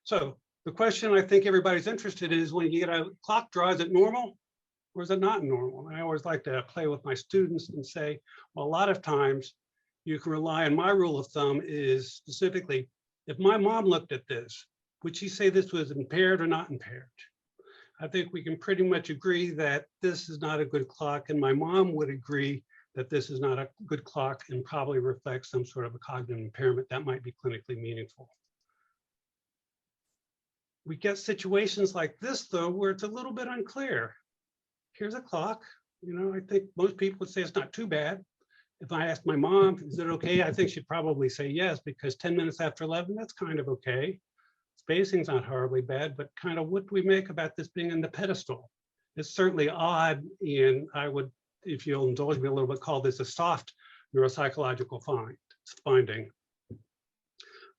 So the question I think everybody's interested in is when you get a clock draw, is it normal or is it not normal? And I always like to play with my students and say, well, a lot of times you can rely on my rule of thumb is specifically, if my mom looked at this, would she say this was impaired or not impaired? I think we can pretty much agree that this is not a good clock, and my mom would agree that this is not a good clock and probably reflects some sort of a cognitive impairment that might be clinically meaningful. We get situations like this, though, where it's a little bit unclear. Here's a clock. I think most people would say it's not too bad. If I asked my mom, is it okay? I think she'd probably say yes, because 10 minutes after 11, that's kind of okay. Spacing's not horribly bad, but kind of what do we make about this being in the pedestal? It's certainly odd, and I would, if you'll indulge me a little bit, call this a soft neuropsychological finding.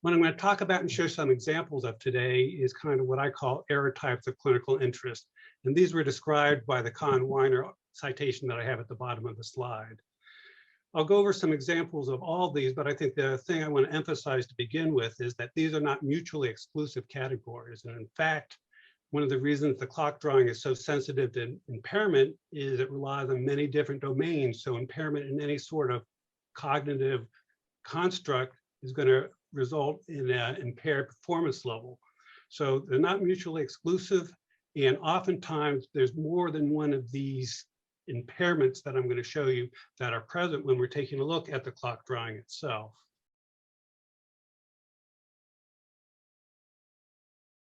What I'm going to talk about and show some examples of today is kind of what I call error types of clinical interest. And these were described by the Kahn-Weiner citation that I have at the bottom of the slide. I'll go over some examples of all these, but I think the thing I want to emphasize to begin with is that these are not mutually exclusive categories. And in fact, one of the reasons the clock drawing is so sensitive to impairment is it relies on many different domains. So impairment in any sort of cognitive construct is going to result in an impaired performance level. So they're not mutually exclusive. And oftentimes there's more than one of these impairments that I'm going to show you that are present when we're taking a look at the clock drawing itself.